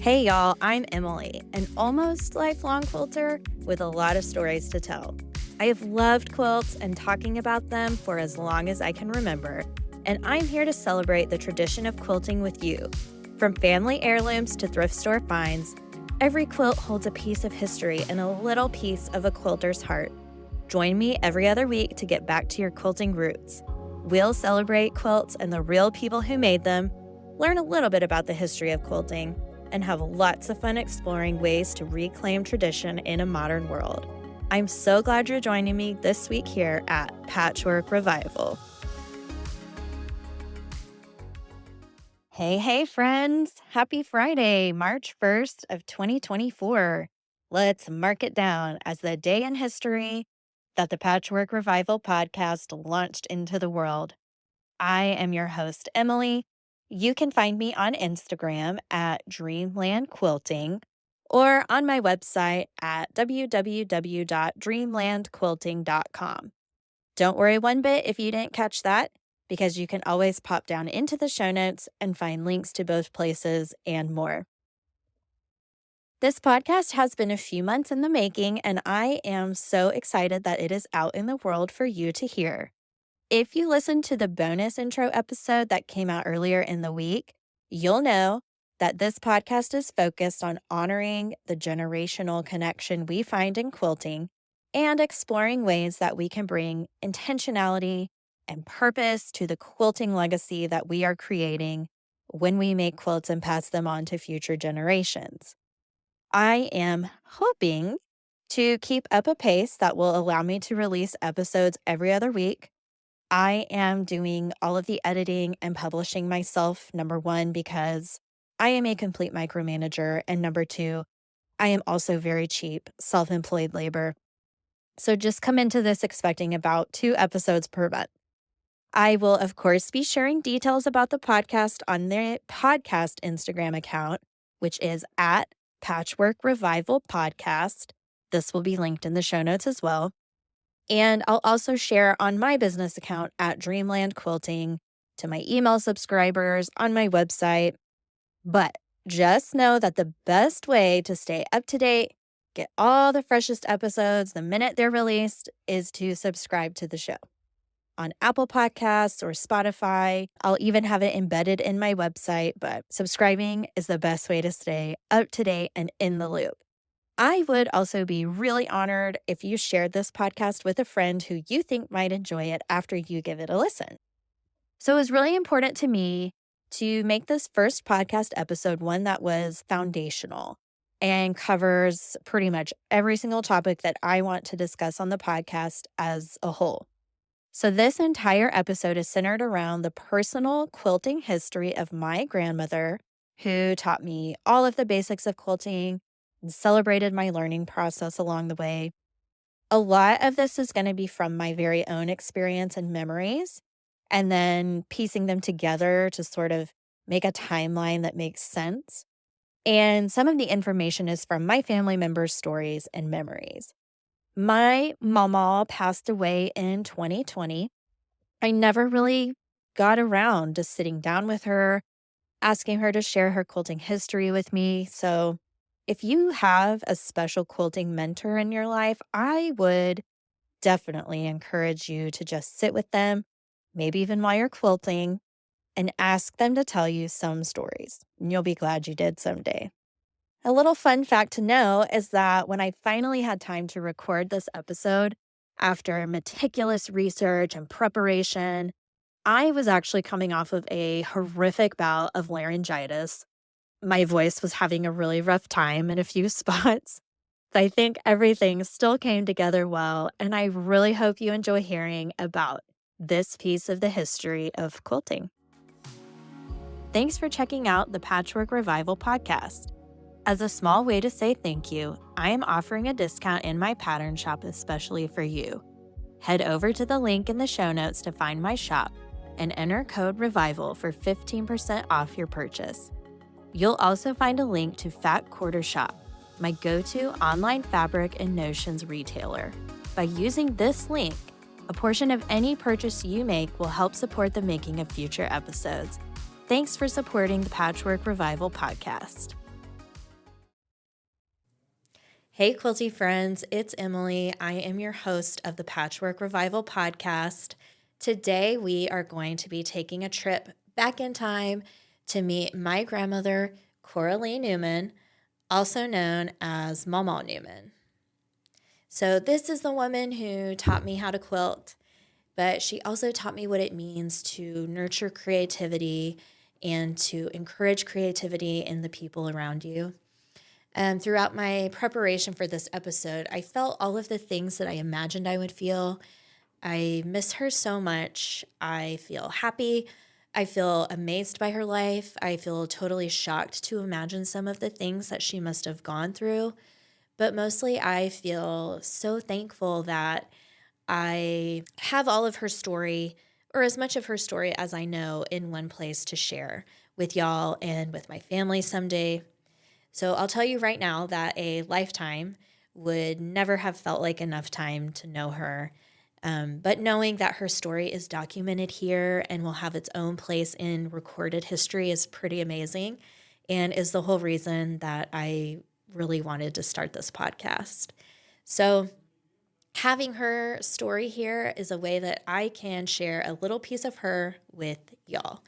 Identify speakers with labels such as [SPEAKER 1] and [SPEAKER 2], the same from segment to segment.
[SPEAKER 1] Hey y'all, I'm Emily, an almost lifelong quilter with a lot of stories to tell. I have loved quilts and talking about them for as long as I can remember, and I'm here to celebrate the tradition of quilting with you. From family heirlooms to thrift store finds, every quilt holds a piece of history and a little piece of a quilter's heart. Join me every other week to get back to your quilting roots. We'll celebrate quilts and the real people who made them, learn a little bit about the history of quilting, and have lots of fun exploring ways to reclaim tradition in a modern world. I'm so glad you're joining me this week here at Patchwork Revival. Hey friends! Happy Friday, March 1st of 2024. Let's mark it down as the day in history that the Patchwork Revival podcast launched into the world. I am your host, Emily. You can find me on Instagram at Dreamland Quilting or on my website at www.dreamlandquilting.com. Don't worry one bit if you didn't catch that, because you can always pop down into the show notes and find links to both places and more. This podcast has been a few months in the making, and I am so excited that it is out in the world for you to hear. If you listened to the bonus intro episode that came out earlier in the week, you'll know that this podcast is focused on honoring the generational connection we find in quilting and exploring ways that we can bring intentionality and purpose to the quilting legacy that we are creating when we make quilts and pass them on to future generations. I am hoping to keep up a pace that will allow me to release episodes every other week. I am doing all of the editing and publishing myself, number one, because I am a complete micromanager, and number two, I am also very cheap, self-employed labor. So just come into this expecting about 2 episodes per month. I will, of course, be sharing details about the podcast on the podcast Instagram account, which is at Patchwork Revival Podcast. This will be linked in the show notes as well. And I'll also share on my business account at Dreamland Quilting to my email subscribers on my website. But just know that the best way to stay up to date, get all the freshest episodes the minute they're released, is to subscribe to the show on Apple Podcasts or Spotify. I'll even have it embedded in my website, but subscribing is the best way to stay up to date and in the loop. I would also be really honored if you shared this podcast with a friend who you think might enjoy it after you give it a listen. So it was really important to me to make this first podcast episode one that was foundational and covers pretty much every single topic that I want to discuss on the podcast as a whole. So this entire episode is centered around the personal quilting history of my grandmother, who taught me all of the basics of quilting and celebrated my learning process along the way. A lot of this is going to be from my very own experience and memories, and then piecing them together to sort of make a timeline that makes sense. And some of the information is from my family members' stories and memories. My mama passed away in 2020. I never really got around to sitting down with her, asking her to share her quilting history with me. So if you have a special quilting mentor in your life, I would definitely encourage you to just sit with them, maybe even while you're quilting, and ask them to tell you some stories. And you'll be glad you did someday. A little fun fact to know is that when I finally had time to record this episode, after meticulous research and preparation, I was actually coming off of a horrific bout of laryngitis. My voice was having a really rough time in a few spots. But I think everything still came together well, and I really hope you enjoy hearing about this piece of the history of quilting. Thanks for checking out the Patchwork Revival podcast. As a small way to say thank you, I am offering a discount in my pattern shop especially for you. Head over to the link in the show notes to find my shop and enter code REVIVAL for 15% off your purchase. You'll also find a link to Fat Quarter Shop, my go-to online fabric and notions retailer. By using this link, a portion of any purchase you make will help support the making of future episodes. Thanks for supporting the Patchwork Revival podcast. Hey, quilty friends, it's Emily. I am your host of the Patchwork Revival podcast. Today, we are going to be taking a trip back in time to meet my grandmother, Cora Lee Newman, also known as Mama Newman. So, this is the woman who taught me how to quilt, but she also taught me what it means to nurture creativity and to encourage creativity in the people around you. Throughout my preparation for this episode, I felt all of the things that I imagined I would feel. I miss her so much. I feel happy. I feel amazed by her life. I feel totally shocked to imagine some of the things that she must have gone through. But mostly, I feel so thankful that I have all of her story, or as much of her story as I know, in one place to share with y'all and with my family someday. So I'll tell you right now that a lifetime would never have felt like enough time to know her. But knowing that her story is documented here and will have its own place in recorded history is pretty amazing, and is the whole reason that I really wanted to start this podcast. So having her story here is a way that I can share a little piece of her with y'all.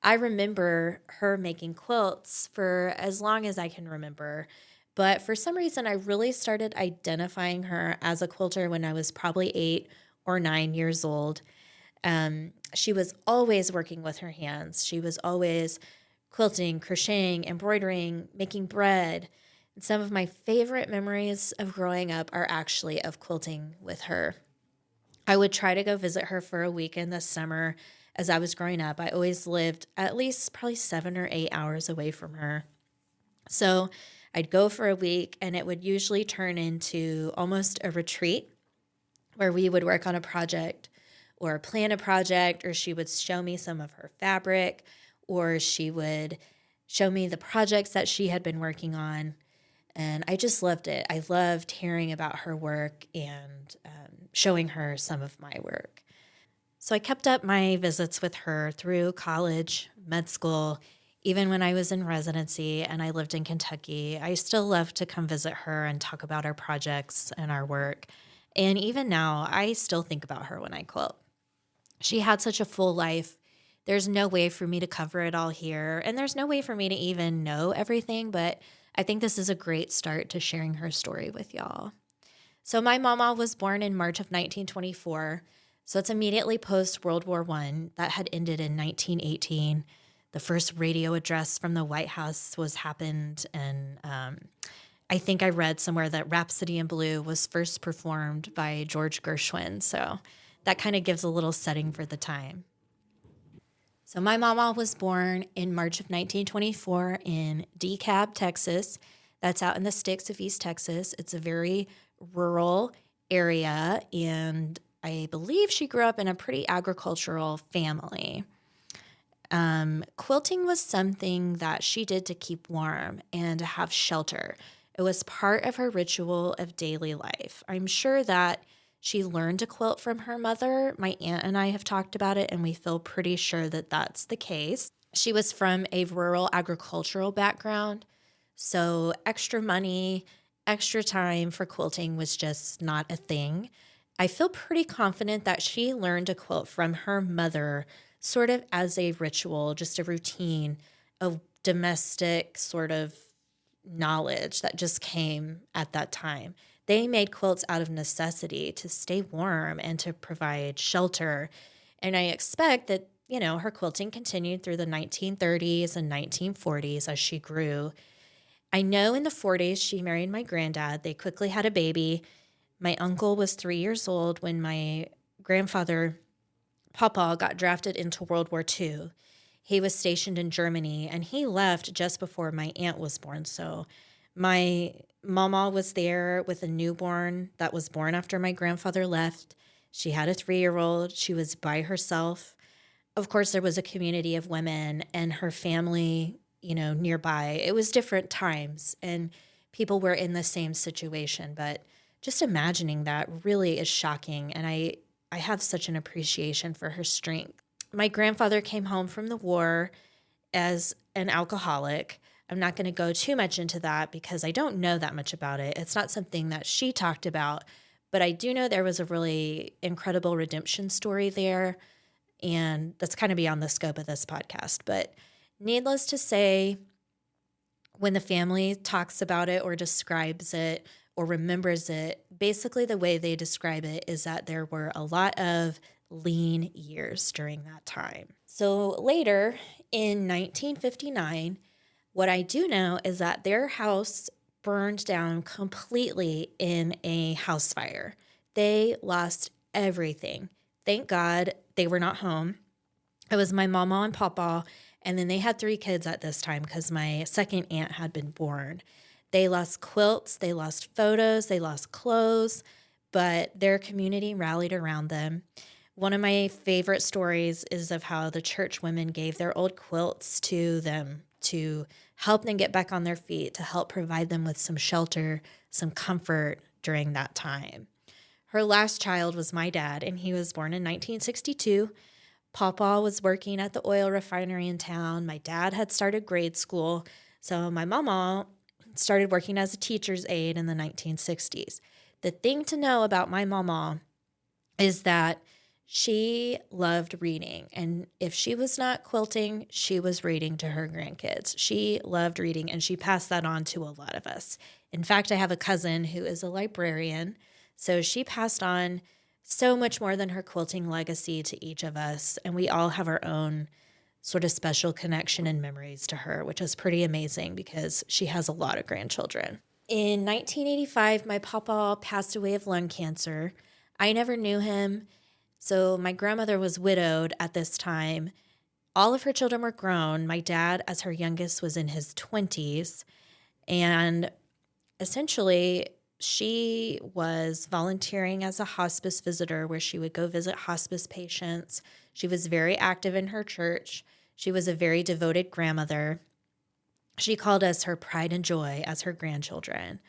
[SPEAKER 1] I remember her making quilts for as long as I can remember, but for some reason, I really started identifying her as a quilter when I was probably 8 or 9 years old. She was always working with her hands. She was always quilting, crocheting, embroidering, making bread. And some of my favorite memories of growing up are actually of quilting with her. I would try to go visit her for a week in the summer as I was growing up. I always lived at least probably 7 or 8 hours away from her. So I'd go for a week, and it would usually turn into almost a retreat where we would work on a project or plan a project, or she would show me some of her fabric, or she would show me the projects that she had been working on. And I just loved it. I loved hearing about her work and showing her some of my work. So I kept up my visits with her through college, med school, even when I was in residency and I lived in Kentucky. I still love to come visit her and talk about our projects and our work. And even now, I still think about her when I quilt. She had such a full life. There's no way for me to cover it all here, and there's no way for me to even know everything, but I think this is a great start to sharing her story with y'all. So my mama was born in March of 1924, so it's immediately post World War I. That had ended in 1918. The first radio address from the White House was happened, and I think I read somewhere that Rhapsody in Blue was first performed by George Gershwin, so that kind of gives a little setting for the time. So my mama was born in March of 1924 in DeKalb, Texas. That's out in the sticks of East Texas. It's a very rural area, and I believe she grew up in a pretty agricultural family. Quilting was something that she did to keep warm and to have shelter. It was part of her ritual of daily life. I'm sure that she learned to quilt from her mother. My aunt and I have talked about it, and we feel pretty sure that that's the case. She was from a rural agricultural background, so extra money, extra time for quilting was just not a thing. I feel pretty confident that she learned to quilt from her mother sort of as a ritual, just a routine of domestic sort of knowledge that just came at that time. They made quilts out of necessity to stay warm and to provide shelter. And I expect that, her quilting continued through the 1930s and 1940s as she grew. I know in the 40s she married my granddad. They quickly had a baby. My uncle was 3 years old when my grandfather, Papa, got drafted into World War II. He was stationed in Germany, and he left just before my aunt was born. So my mama was there with a newborn that was born after my grandfather left. She had a 3-year-old. She was by herself. Of course, there was a community of women and her family, nearby. It was different times, and people were in the same situation. But just imagining that really is shocking, and I have such an appreciation for her strength. My grandfather came home from the war as an alcoholic. I'm not going to go too much into that because I don't know that much about it. It's not something that she talked about, but I do know there was a really incredible redemption story there. And that's kind of beyond the scope of this podcast. But needless to say, when the family talks about it or describes it or remembers it, basically the way they describe it is that there were a lot of lean years during that time. So later in 1959, what I do know is that their house burned down completely in a house fire. They lost everything. Thank God they were not home. It was my mama and papa, and then they had 3 kids at this time because my second aunt had been born. They lost quilts, they lost photos, they lost clothes, but their community rallied around them. One of my favorite stories is of how the church women gave their old quilts to them to help them get back on their feet, to help provide them with some shelter, some comfort during that time. Her last child was my dad, and he was born in 1962. Papa was working at the oil refinery in town. My dad had started grade school. So my mama started working as a teacher's aide in the 1960s. The thing to know about my mama is that she loved reading. And if she was not quilting, she was reading to her grandkids. She loved reading, and she passed that on to a lot of us. In fact, I have a cousin who is a librarian. So she passed on so much more than her quilting legacy to each of us. And we all have our own sort of special connection and memories to her, which is pretty amazing because she has a lot of grandchildren. In 1985, my papa passed away of lung cancer. I never knew him. So my grandmother was widowed at this time. All of her children were grown. My dad, as her youngest, was in his 20s. And essentially, she was volunteering as a hospice visitor where she would go visit hospice patients. She was very active in her church. She was a very devoted grandmother. She called us her pride and joy as her grandchildren.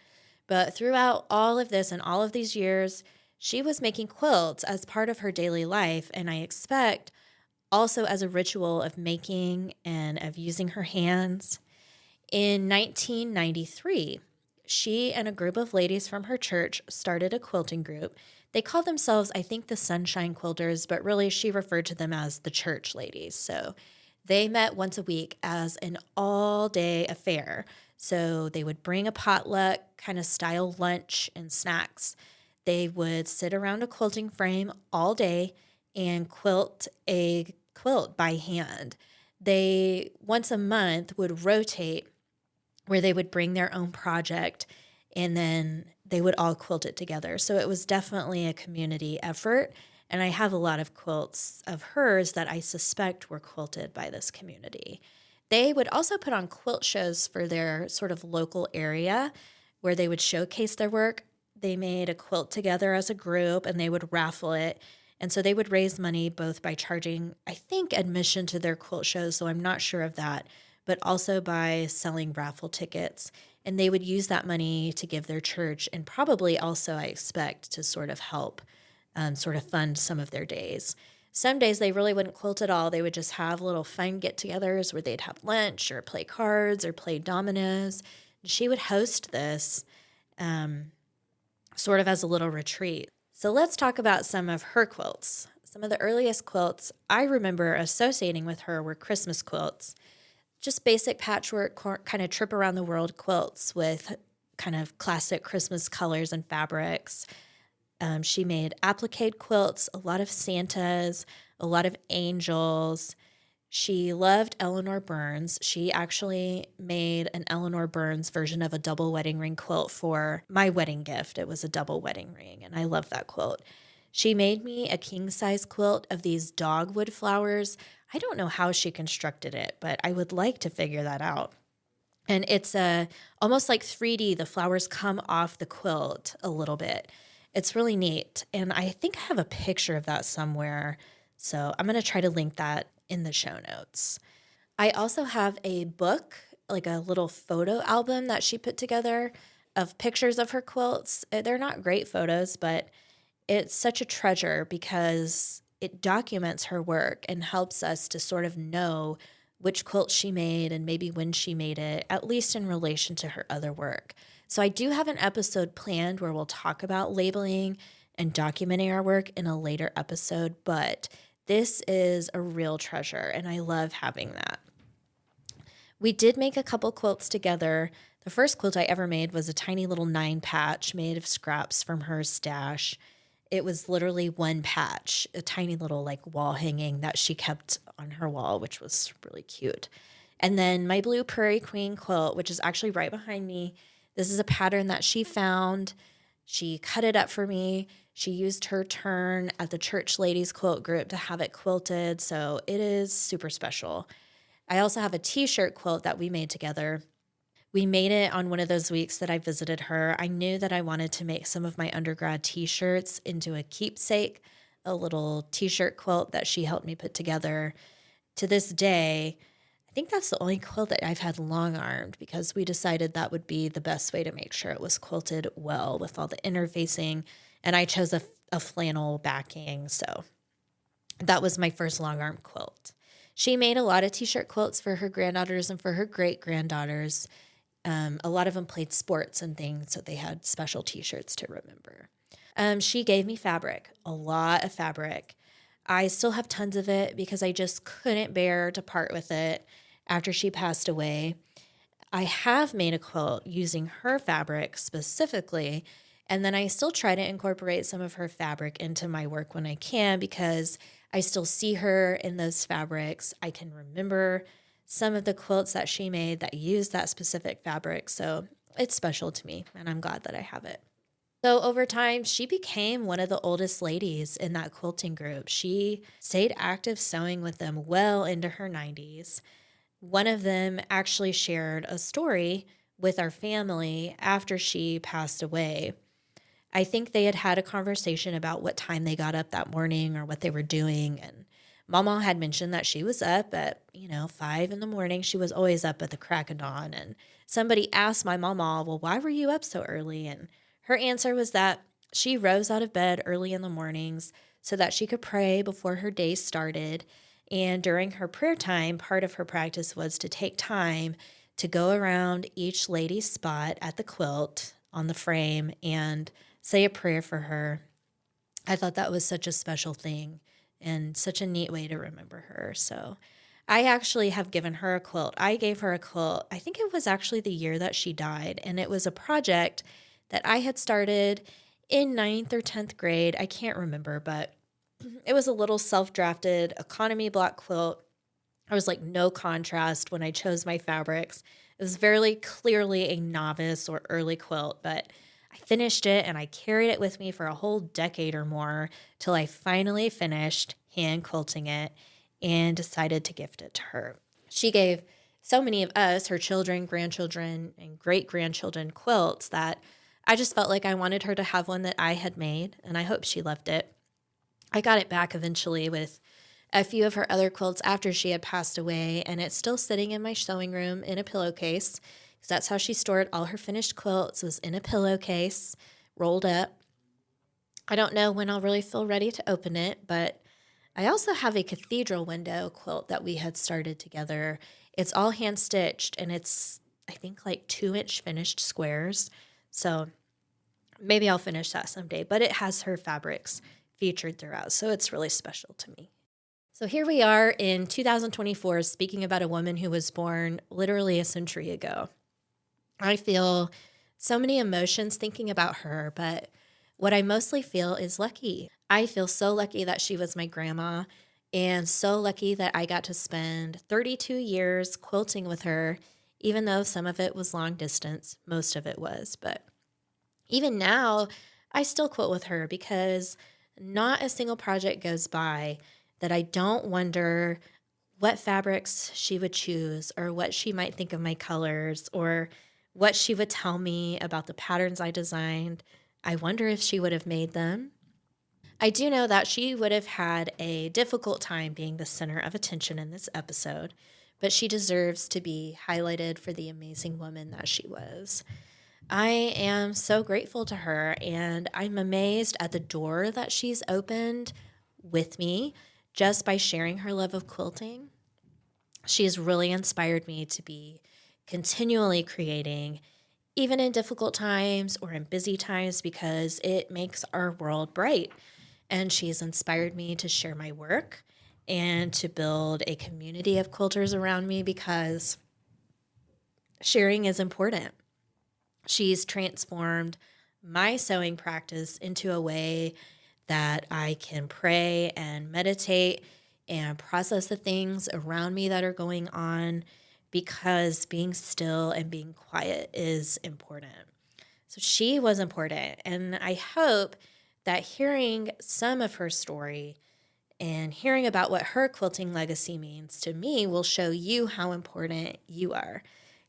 [SPEAKER 1] But throughout all of this and all of these years, she was making quilts as part of her daily life, and I expect also as a ritual of making and of using her hands. In 1993, she and a group of ladies from her church started a quilting group. They called themselves, I think, the Sunshine Quilters, but really she referred to them as the church ladies. So they met once a week as an all-day affair. So they would bring a potluck kind of style lunch and snacks. They would sit around a quilting frame all day and quilt a quilt by hand. They, once a month, would rotate where they would bring their own project and then they would all quilt it together. So it was definitely a community effort. And I have a lot of quilts of hers that I suspect were quilted by this community. They would also put on quilt shows for their sort of local area where they would showcase their work. They made a quilt together as a group and they would raffle it. And so they would raise money both by charging, I think, admission to their quilt shows, so I'm not sure of that, but also by selling raffle tickets. And they would use that money to give their church and probably also, I expect, to sort of help sort of fund some of their days. Some days they really wouldn't quilt at all. They would just have little fun get-togethers where they'd have lunch or play cards or play dominoes. And she would host this sort of as a little retreat. So let's talk about some of her quilts. Some of the earliest quilts I remember associating with her were Christmas quilts. Just basic patchwork, kind of trip around the world quilts with kind of classic Christmas colors and fabrics. She made applique quilts, a lot of Santas, a lot of angels. She loved Eleanor Burns. She actually made an Eleanor Burns version of a double wedding ring quilt for my wedding gift. It was a double wedding ring, and I love that quilt. She made me a king-size quilt of these dogwood flowers. I don't know how she constructed it, but I would like to figure that out. And it's almost like 3D. The flowers come off the quilt a little bit. It's really neat. And I think I have a picture of that somewhere. So I'm going to try to link that in the show notes. I also have a book, like a little photo album that she put together of pictures of her quilts. They're not great photos, but it's such a treasure because it documents her work and helps us to sort of know which quilt she made and maybe when she made it, at least in relation to her other work. So I do have an episode planned where we'll talk about labeling and documenting our work in a later episode, but this is a real treasure and I love having that. We did make a couple quilts together. The first quilt I ever made was a tiny little 9 patch made of scraps from her stash. It was literally one patch, a tiny little like wall hanging that she kept on her wall, which was really cute. And then my blue Prairie Queen quilt, which is actually right behind me. This is a pattern that she found. She cut it up for me. She used her turn at the church ladies quilt group to have it quilted. So it is super special. I also have a t-shirt quilt that we made together. We made it on one of those weeks that I visited her. I knew that I wanted to make some of my undergrad t-shirts into a keepsake, a little t-shirt quilt that she helped me put together. To this day, I think that's the only quilt that I've had long-armed because we decided that would be the best way to make sure it was quilted well with all the interfacing, and I chose a flannel backing, so that was my first long-arm quilt. She made a lot of t-shirt quilts for her granddaughters and for her great-granddaughters. A lot of them played sports and things, so they had special t-shirts to remember. She gave me fabric, a lot of fabric. I still have tons of it because I just couldn't bear to part with it after she passed away. I have made a quilt using her fabric specifically, and then I still try to incorporate some of her fabric into my work when I can because I still see her in those fabrics. I can remember some of the quilts that she made that used that specific fabric. So it's special to me, and I'm glad that I have it. So over time, she became one of the oldest ladies in that quilting group. She stayed active sewing with them well into her 90s. One of them actually shared a story with our family after she passed away. I think they had had a conversation about what time they got up that morning or what they were doing. And Mama had mentioned that she was up at, 5 in the morning. She was always up at the crack of dawn. And somebody asked my mama, well, why were you up so early? And her answer was that she rose out of bed early in the mornings so that she could pray before her day started. And during her prayer time, part of her practice was to take time to go around each lady's spot at the quilt on the frame and say a prayer for her. I thought that was such a special thing and such a neat way to remember her. So I actually have given her a quilt. I gave her a quilt, I think it was actually the year that she died, and it was a project that I had started in 9th or 10th grade. I can't remember, but it was a little self-drafted economy block quilt. I was like no contrast when I chose my fabrics. It was very clearly a novice or early quilt, but I finished it and I carried it with me for a whole decade or more till I finally finished hand quilting it and decided to gift it to her. She gave so many of us, her children, grandchildren, and great-grandchildren quilts that I just felt like I wanted her to have one that I had made, and I hope she loved it. I got it back eventually with a few of her other quilts after she had passed away, and it's still sitting in my sewing room in a pillowcase because that's how she stored all her finished quilts, was in a pillowcase, rolled up. I don't know when I'll really feel ready to open it, but I also have a cathedral window quilt that we had started together. It's all hand stitched, and it's, I think, like 2-inch finished squares. So maybe I'll finish that someday, but it has her fabrics featured throughout, so it's really special to me. So here we are in 2024 speaking about a woman who was born literally a century ago. I feel so many emotions thinking about her, but what I mostly feel is lucky. I feel so lucky that she was my grandma and so lucky that I got to spend 32 years quilting with her, even though some of it was long distance, most of it was. But even now, I still quilt with her because not a single project goes by that I don't wonder what fabrics she would choose or what she might think of my colors or what she would tell me about the patterns I designed. I wonder if she would have made them. I do know that she would have had a difficult time being the center of attention in this episode, but she deserves to be highlighted for the amazing woman that she was. I am so grateful to her, and I'm amazed at the door that she's opened with me just by sharing her love of quilting. She's really inspired me to be continually creating, even in difficult times or in busy times, because it makes our world bright. And she's inspired me to share my work and to build a community of quilters around me because sharing is important. She's transformed my sewing practice into a way that I can pray and meditate and process the things around me that are going on, because being still and being quiet is important. So she was important. And I hope that hearing some of her story and hearing about what her quilting legacy means to me will show you how important you are.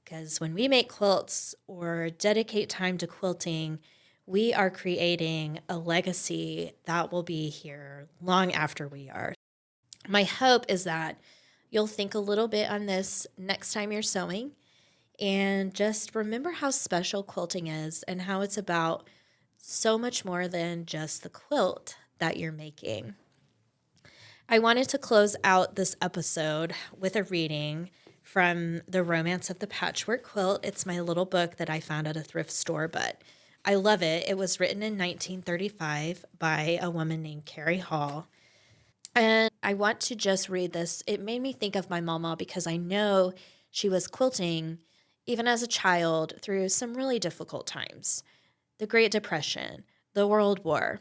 [SPEAKER 1] Because when we make quilts or dedicate time to quilting, we are creating a legacy that will be here long after we are. My hope is that you'll think a little bit on this next time you're sewing, and just remember how special quilting is and how it's about so much more than just the quilt that you're making. I wanted to close out this episode with a reading from The Romance of the Patchwork Quilt. It's my little book that I found at a thrift store, but I love it. It was written in 1935 by a woman named Carrie Hall. And I want to just read this. It made me think of my mama because I know she was quilting even as a child through some really difficult times. The Great Depression, the World War.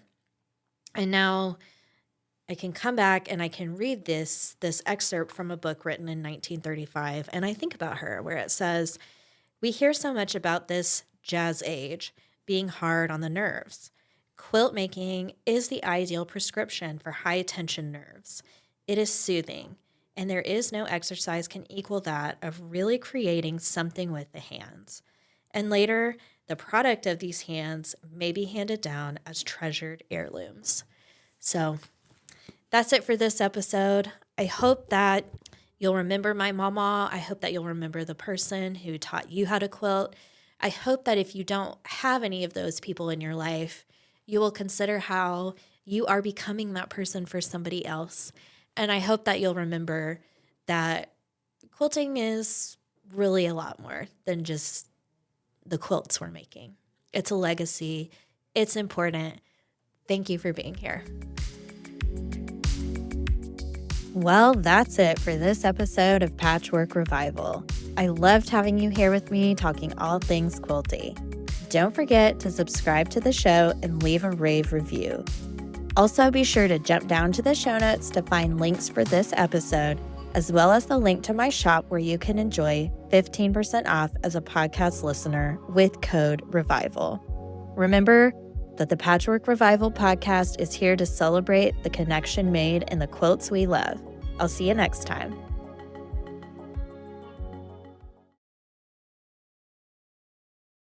[SPEAKER 1] And now I can come back and I can read this excerpt from a book written in 1935, and I think about her, where it says, "We hear so much about this jazz age being hard on the nerves. Quilt making is the ideal prescription for high tension nerves. It is soothing, and there is no exercise can equal that of really creating something with the hands. And later, the product of these hands may be handed down as treasured heirlooms." So that's it for this episode. I hope that you'll remember my mama. I hope that you'll remember the person who taught you how to quilt. I hope that if you don't have any of those people in your life, you will consider how you are becoming that person for somebody else. And I hope that you'll remember that quilting is really a lot more than just the quilts we're making. It's a legacy. It's important. Thank you for being here. Well, that's it for this episode of Patchwork Revival. I loved having you here with me talking all things quilty. Don't forget to subscribe to the show and leave a rave review. Also, be sure to jump down to the show notes to find links for this episode, as well as the link to my shop where you can enjoy 15% off as a podcast listener with code REVIVAL. Remember that the Patchwork Revival podcast is here to celebrate the connection made in the quilts we love. I'll see you next time.